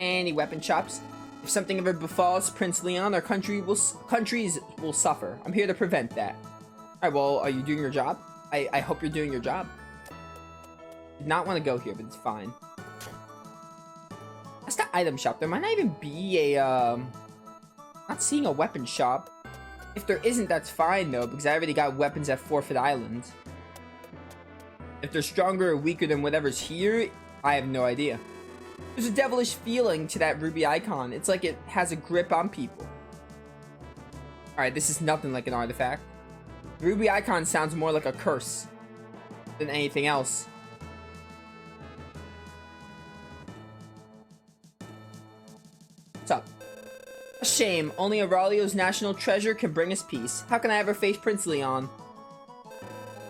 Any weapon shops? If something ever befalls Prince Leon, our countries will suffer. I'm here to prevent that. Alright, well, are you doing your job? I hope you're doing your job. Did not want to go here, but it's fine. That's the item shop. There might not even be a, not seeing a weapon shop. If there isn't, that's fine, though, because I already got weapons at Forfeit Island. If they're stronger or weaker than whatever's here, I have no idea. There's a devilish feeling to that ruby icon. It's like it has a grip on people. Alright, this is nothing like an artifact. The ruby icon sounds more like a curse than anything else. What's up? A shame. Only Aurelio's national treasure can bring us peace. How can I ever face Prince Leon?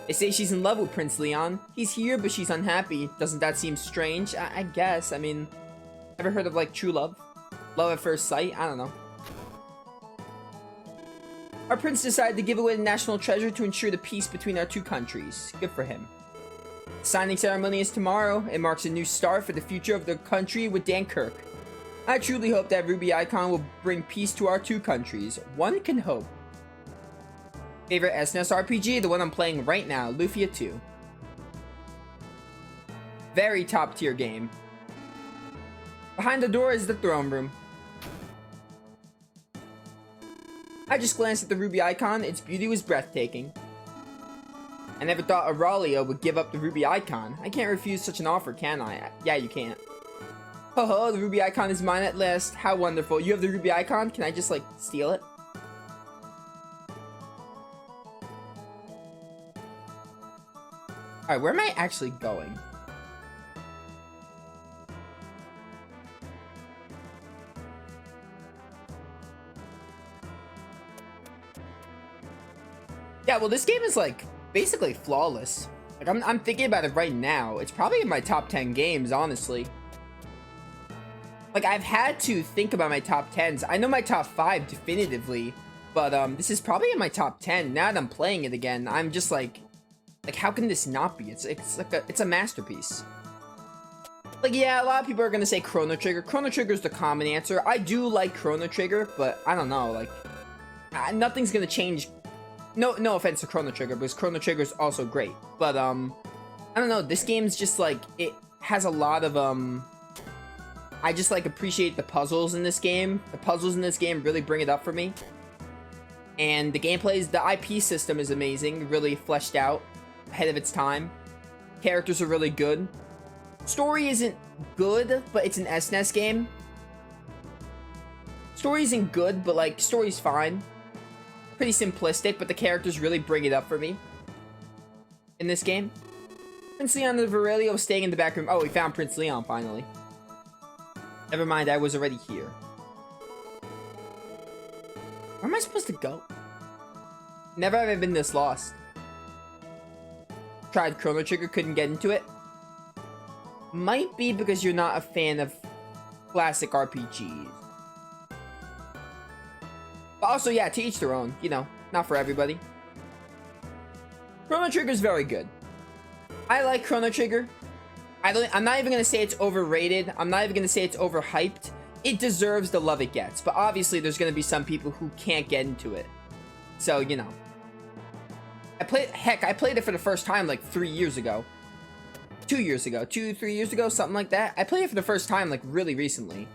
They say she's in love with Prince Leon. He's here, but she's unhappy. Doesn't that seem strange? I guess. I mean, ever heard of, like, true love? Love at first sight? I don't know. Our prince decided to give away the national treasure to ensure the peace between our two countries. Good for him. The signing ceremony is tomorrow. It marks a new start for the future of the country with Dunkirk. I truly hope that ruby icon will bring peace to our two countries. One can hope. Favorite SNES RPG? The one I'm playing right now, Lufia 2. Very top tier game. Behind the door is the throne room. I just glanced at the ruby icon. Its beauty was breathtaking. I never thought Aurelio would give up the ruby icon. I can't refuse such an offer, can I? Yeah, you can't. Ho ho, the ruby icon is mine at last. How wonderful. You have the ruby icon? Can I just, like, steal it? Alright, where am I actually going? Yeah, well, this game is, like, basically flawless. Like, I'm thinking about it right now. It's probably in my top 10 games, honestly. Like, I've had to think about my top 10s. I know my top 5 definitively, but this is probably in my top 10. Now that I'm playing it again, I'm just like, how can this not be? It's like it's a masterpiece. Like, yeah, a lot of people are gonna say Chrono Trigger. Chrono Trigger is the common answer. I do like Chrono Trigger, but I don't know, like, nothing's gonna change. No offense to Chrono Trigger, because Chrono Trigger is also great. But I don't know. This game's just like, it has a lot of I just like appreciate the puzzles in this game. The puzzles in this game really bring it up for me. And the gameplays, the IP system is amazing, really fleshed out, ahead of its time. Characters are really good. Story isn't good, but it's an SNES game. Story isn't good, but like, story's fine. Pretty simplistic, but the characters really bring it up for me in this game. Prince Leon of Aurelio was staying in the back room. Oh, we found Prince Leon finally. Never mind, I was already here. Where am I supposed to go? Never have I been this lost. Tried Chrono Trigger, couldn't get into it. Might be because you're not a fan of classic RPGs. But also, yeah, to each their own. You know, not for everybody. Chrono Trigger is very good. I like Chrono Trigger. I'm not even gonna say it's overrated. I'm not even gonna say it's overhyped. It deserves the love it gets. But obviously, there's gonna be some people who can't get into it. So, you know. I played it for the first time like 3 years ago. 2 years ago. 3 years ago, something like that. I played it for the first time like really recently.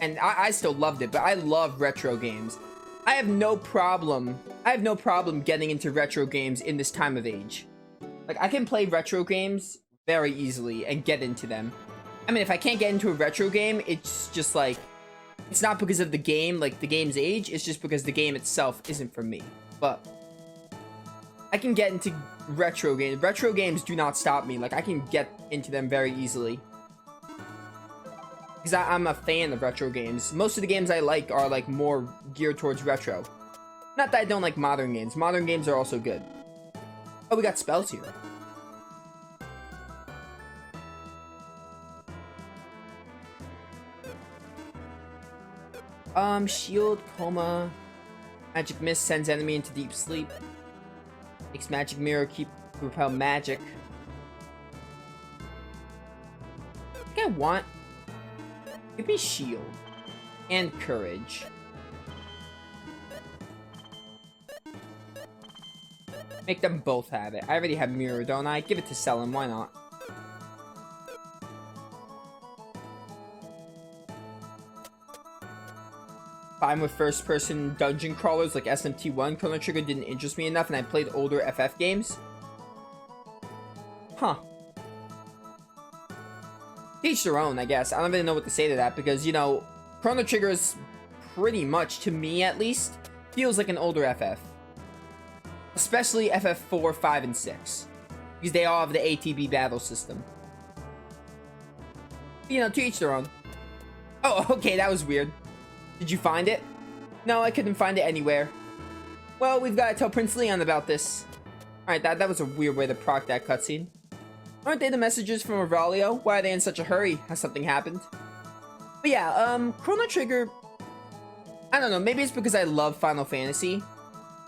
And I still loved it, but I love retro games. I have no problem getting into retro games in this time of age. Like, I can play retro games very easily and get into them. I mean, if I can't get into a retro game, it's just like, it's not because of the game, like the game's age, it's just because the game itself isn't for me. But I can get into retro games. Retro games do not stop me. Like, I can get into them very easily. Because I'm a fan of retro games. Most of the games I like are like more geared towards retro. Not that I don't like modern games. Modern games are also good. Oh, we got spells here. Shield, Coma. Magic Mist sends enemy into deep sleep. Makes Magic Mirror repel magic. I think I want Give me shield. And courage. Make them both have it. I already have mirror, don't I? Give it to Selen, why not? Fine with first-person dungeon crawlers like SMT1. Chrono Trigger didn't interest me enough, and I played older FF games. Huh. Each their own, I guess. I don't really know what to say to that, because, you know, Chrono Trigger is pretty much, to me at least, feels like an older FF. Especially FF4, 5, and 6. Because they all have the ATB battle system. You know, to each their own. Oh, okay, that was weird. Did you find it? No, I couldn't find it anywhere. Well, we've got to tell Prince Leon about this. Alright, that was a weird way to proc that cutscene. Aren't they the messages from Aurelio? Why are they in such a hurry? Has something happened? But yeah, Chrono Trigger... I don't know, maybe it's because I love Final Fantasy.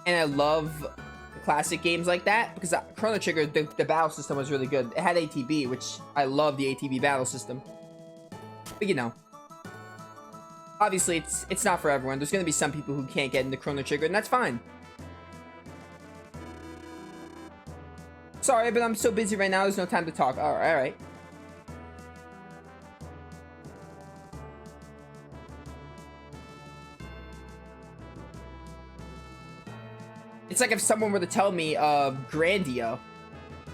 And I love classic games like that. Because Chrono Trigger, the battle system was really good. It had ATB, which I love the ATB battle system. But you know. Obviously, it's not for everyone. There's going to be some people who can't get into Chrono Trigger, and that's fine. Sorry, but I'm so busy right now, there's no time to talk. Alright. It's like if someone were to tell me, Grandia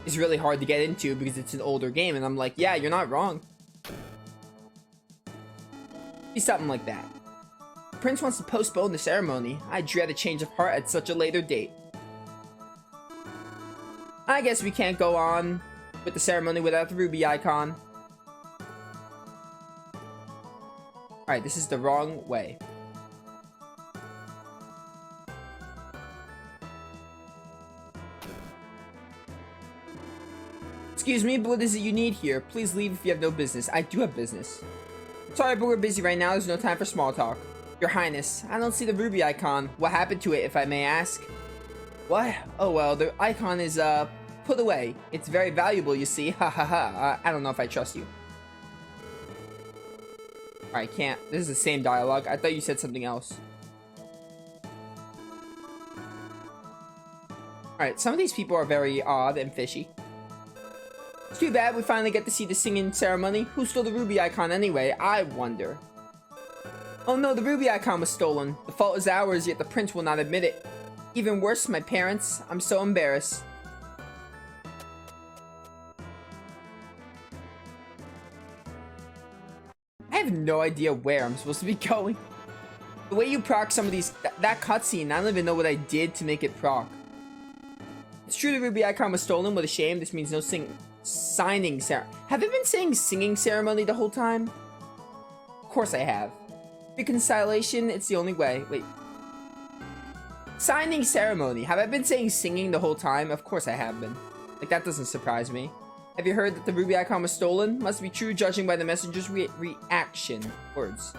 is really hard to get into because it's an older game, and I'm like, yeah, you're not wrong. Be something like that. The prince wants to postpone the ceremony. I dread a change of heart at such a later date. I guess we can't go on with the ceremony without the ruby icon. Alright, this is the wrong way. Excuse me, but what is it you need here? Please leave if you have no business. I do have business. Sorry, but we're busy right now. There's no time for small talk. Your Highness, I don't see the ruby icon. What happened to it, if I may ask? What? Oh, well, the icon is, put away. It's very valuable, you see. Ha ha ha. I don't know if I trust you. Alright, can't. This is the same dialogue. I thought you said something else. Alright, some of these people are very odd and fishy. It's too bad we finally get to see the singing ceremony. Who stole the ruby icon anyway? I wonder. Oh no, the ruby icon was stolen. The fault is ours, yet the prince will not admit it. Even worse, my parents. I'm so embarrassed. I have no idea where I'm supposed to be going. The way you proc some of these... That cutscene, I don't even know what I did to make it proc. It's true the ruby icon was stolen. What a shame. This means no signing ceremony. Have I been saying singing ceremony the whole time? Of course I have. Reconciliation, it's the only way. Wait. Signing ceremony. Have I been saying singing the whole time? Of course I have been. Like, that doesn't surprise me. Have you heard that the ruby icon was stolen? Must be true judging by the messenger's reaction. Words.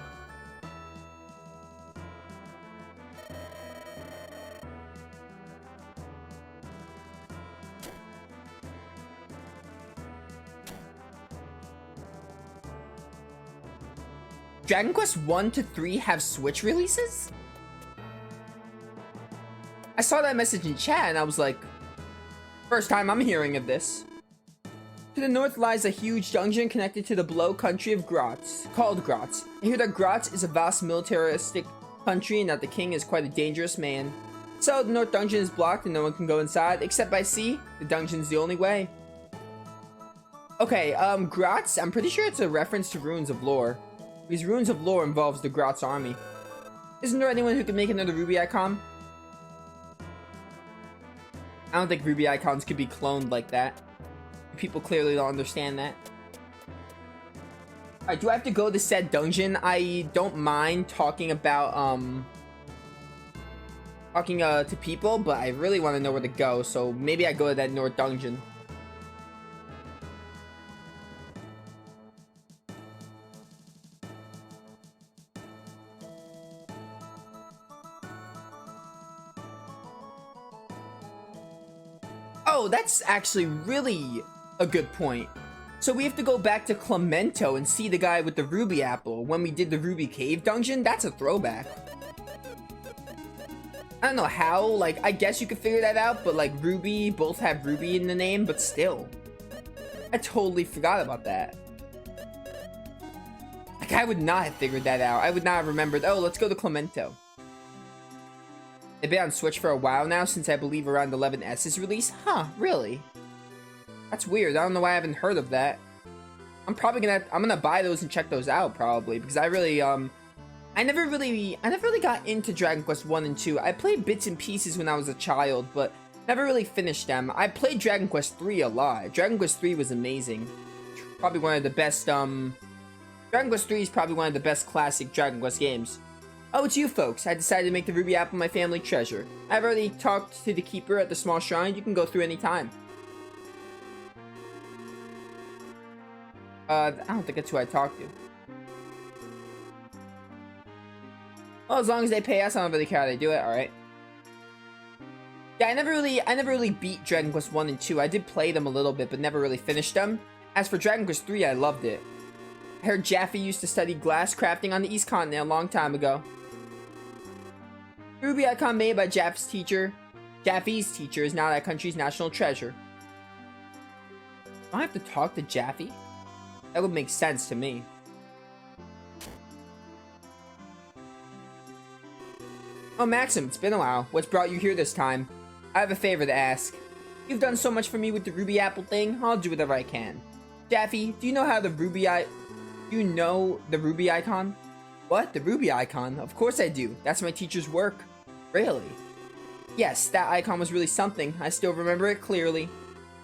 Dragon Quest 1 to 3 have Switch releases? I saw that message in chat and I was like, first time I'm hearing of this. To the north lies a huge dungeon connected to the below country of Gratz, called Gratz. I hear that Gratz is a vast militaristic country and that the king is quite a dangerous man. So the north dungeon is blocked and no one can go inside, except by sea. The dungeon's the only way. Okay, Gratz, I'm pretty sure it's a reference to Ruins of Lore. Because Ruins of Lore involves the Gratz army. Isn't there anyone who can make another ruby icon? I don't think ruby icons could be cloned like that. People clearly don't understand that. Alright, do I have to go to said dungeon? I don't mind talking about, to people, but I really want to know where to go, so maybe I go to that north dungeon. Oh, that's actually really a good point. So we have to go back to Clemento and see the guy with the ruby apple when we did the ruby cave dungeon? That's a throwback. I don't know how, like, I guess you could figure that out, but like Ruby, both have Ruby in the name, but still. I totally forgot about that. Like, I would not have figured that out. I would not have remembered, oh, let's go to Clemento. They've been on Switch for a while now, since I believe around 11S's release. Huh, really? That's weird. I don't know why I haven't heard of that. I'm gonna buy those and check those out, probably, because I really, I never really got into Dragon Quest 1 and 2. I played bits and pieces when I was a child, but never really finished them. I played Dragon Quest 3 a lot. Dragon Quest 3 was amazing. Probably one of the best, Dragon Quest 3 is probably one of the best classic Dragon Quest games. Oh, it's you folks. I decided to make the Ruby Apple my family treasure. I've already talked to the keeper at the small shrine. You can go through any time. I don't think that's who I talked to. Well, as long as they pay us, I don't really care how they do it. Alright. Yeah, I never really beat Dragon Quest 1 and 2. I did play them a little bit, but never really finished them. As for Dragon Quest 3, I loved it. I heard Jaffe used to study glass crafting on the East Continent a long time ago. The Ruby icon made by Jaffe's teacher is now that country's national treasure. Do I have to talk to Jaffe? That would make sense to me. Oh, Maxim, it's been a while. What's brought you here this time? I have a favor to ask. You've done so much for me with the Ruby Apple thing, I'll do whatever I can. Jaffe, do you know how the Ruby icon? What? The Ruby icon? Of course I do. That's my teacher's work. Really? Yes, that icon was really something. I still remember it clearly.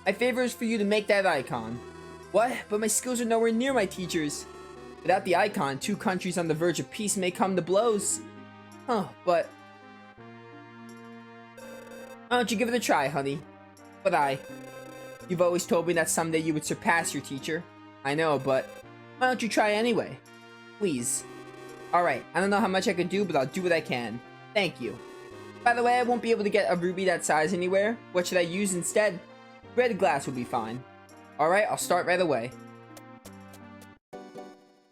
My favor is for you to make that icon. What? But my skills are nowhere near my teacher's. Without the icon, two countries on the verge of peace may come to blows. Huh, but... why don't you give it a try, honey? But you've always told me that someday you would surpass your teacher. I know, but why don't you try anyway? Please. Alright, I don't know how much I can do, but I'll do what I can. Thank you. By the way, I won't be able to get a ruby that size anywhere. What should I use instead? Red glass will be fine. Alright, I'll start right away.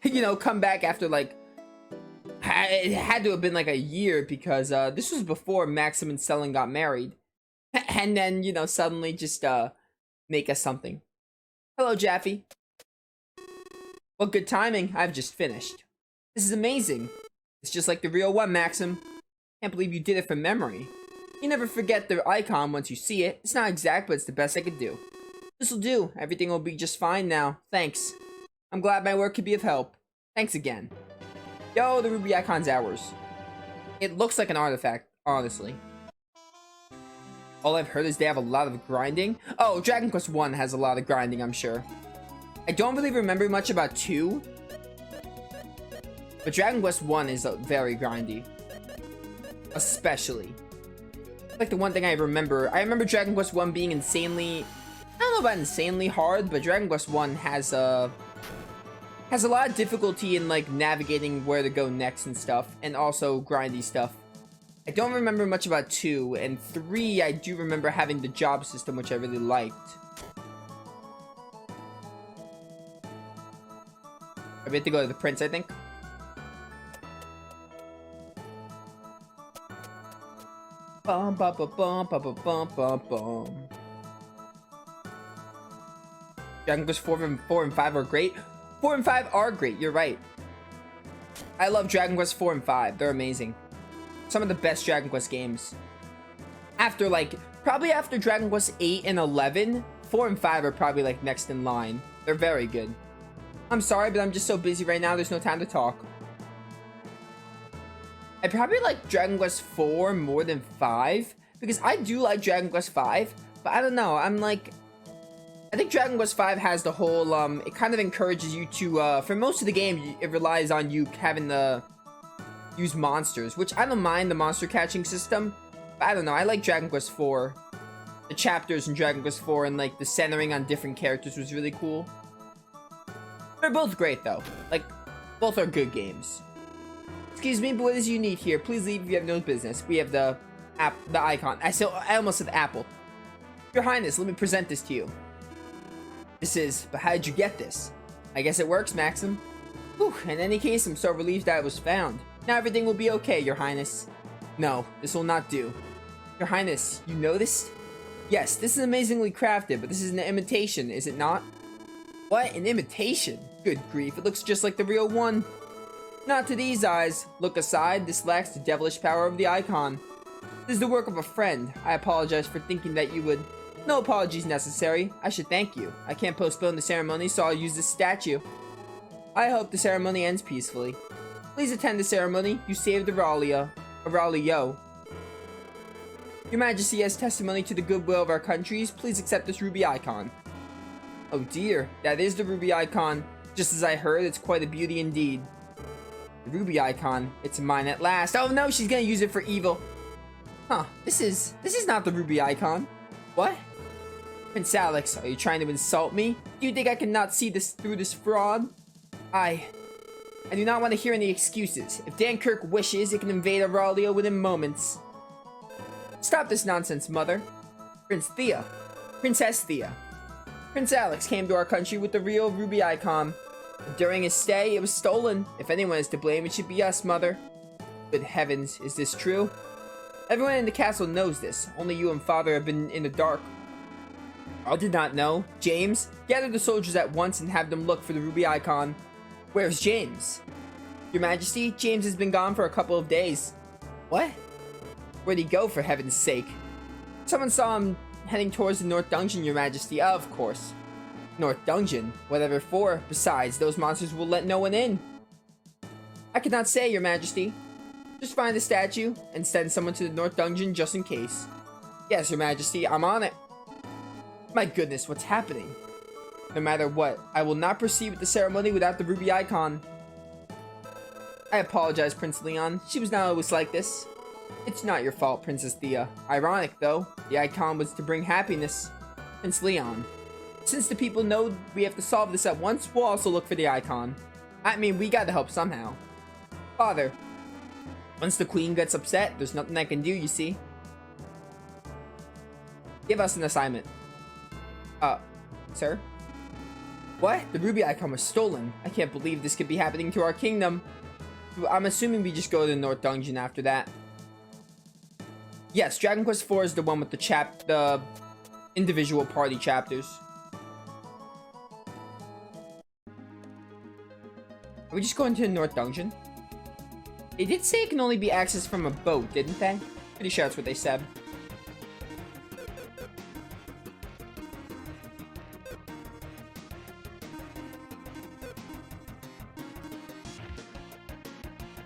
You know, come back after like... it had to have been like a year because this was before Maxim and Selin got married. And then, you know, suddenly just make us something. Hello, Jaffe. Well, good timing. I've just finished. This is amazing. It's just like the real one, Maxim. Can't believe you did it from memory. You never forget the icon once you see it. It's not exact, but it's the best I could do. This'll do. Everything will be just fine now. Thanks. I'm glad my work could be of help. Thanks again. Yo, the ruby icon's ours. It looks like an artifact, honestly. All I've heard is they have a lot of grinding. Oh, Dragon Quest 1 has a lot of grinding, I'm sure. I don't really remember much about 2. But Dragon Quest 1 is very grindy. Especially. Like the one thing I remember Dragon Quest 1 being insanely... I don't know about insanely hard, but Dragon Quest 1 has a lot of difficulty in like navigating where to go next and stuff, and also grindy stuff. I don't remember much about 2, and 3 I do remember having the job system, which I really liked. We have to go to the prince, I think. Bum bum bum bum bum bum bum bum. Dragon Quest 4 and 5 are great. 4 and 5 are great, you're right. I love Dragon Quest 4 and 5, they're amazing. Some of the best Dragon Quest games. After like, probably after Dragon Quest 8 and 11, 4 and 5 are probably like next in line. They're very good. I'm sorry, but I'm just so busy right now, there's no time to talk. I probably like Dragon Quest 4 more than 5, because I do like Dragon Quest 5, but I don't know, I think Dragon Quest 5 has the whole, it kind of encourages you to, for most of the game, it relies on you having to use monsters, which I don't mind the monster catching system, but I don't know, I like Dragon Quest 4. The chapters in Dragon Quest 4 and like the centering on different characters was really cool. They're both great though, like, both are good games. Excuse me, but what is you need here? Please leave if you have no business. We have the icon. I almost said apple. Your Highness, let me present this to you. This is, but how did you get this? I guess it works, Maxim. Whew, in any case, I'm so relieved that it was found. Now everything will be okay, Your Highness. No, this will not do. Your Highness, you noticed? Yes, this is amazingly crafted, but this is an imitation, is it not? What? An imitation? Good grief, it looks just like the real one. Not to these eyes. Look aside, this lacks the devilish power of the icon. This is the work of a friend. I apologize for thinking that you would... No apologies necessary. I should thank you. I can't postpone the ceremony, so I'll use this statue. I hope the ceremony ends peacefully. Please attend the ceremony. You saved Aurelio. Your Majesty, as testimony to the goodwill of our countries, please accept this ruby icon. Oh dear, that is the ruby icon. Just as I heard, it's quite a beauty indeed. The ruby icon, it's mine at last. Oh no, she's gonna use it for evil. Huh, this is not the ruby icon. What? Prince Alex, are you trying to insult me? Do you think I cannot see this through this fraud? I do not want to hear any excuses. If Dankirk wishes, it can invade Aurelio within moments. Stop this nonsense, Mother. Princess Thea. Prince Alex came to our country with the real ruby icon. During his stay, it was stolen. If anyone is to blame, it should be us, Mother. Good heavens, is this true? Everyone in the castle knows this. Only you and Father have been in the dark. I did not know. James, gather the soldiers at once and have them look for the ruby icon. Where's James? Your Majesty, James has been gone for a couple of days. What? Where'd he go, for heaven's sake? Someone saw him heading towards the North Dungeon, Your Majesty. Of course. North Dungeon? Whatever for. Besides, those monsters will let no one in. I cannot say, Your Majesty. Just find the statue and send someone to the North Dungeon just in case. Yes, Your Majesty, I'm on it. My goodness, what's happening? No matter what, I will not proceed with the ceremony without the ruby icon. I apologize, Prince Leon. She was not always like this. It's not your fault, Princess Thea. Ironic, though. The icon was to bring happiness. Prince Leon. Since the people know we have to solve this at once, we'll also look for the icon. I mean, we gotta help somehow. Father. Once the Queen gets upset, there's nothing I can do, you see. Give us an assignment. Sir? What? The ruby icon was stolen. I can't believe this could be happening to our kingdom. I'm assuming we just go to the North Dungeon after that. Yes, Dragon Quest IV is the one with the individual party chapters. Are we just going to the North Dungeon? They did say it can only be accessed from a boat, didn't they? Pretty sure that's what they said.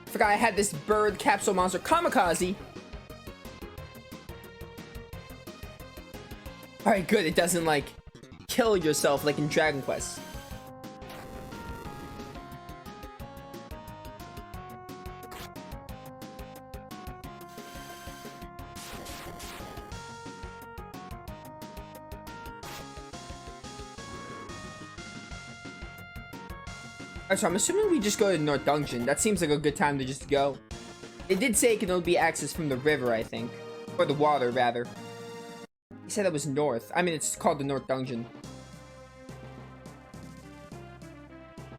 Forgot I had this bird capsule monster kamikaze. Alright, good. It doesn't, like, kill yourself like in Dragon Quest. Alright, so I'm assuming we just go to the North Dungeon. That seems like a good time to just go. They did say it can only be accessed from the river, I think. Or the water, rather. He said that was north. I mean, it's called the North Dungeon.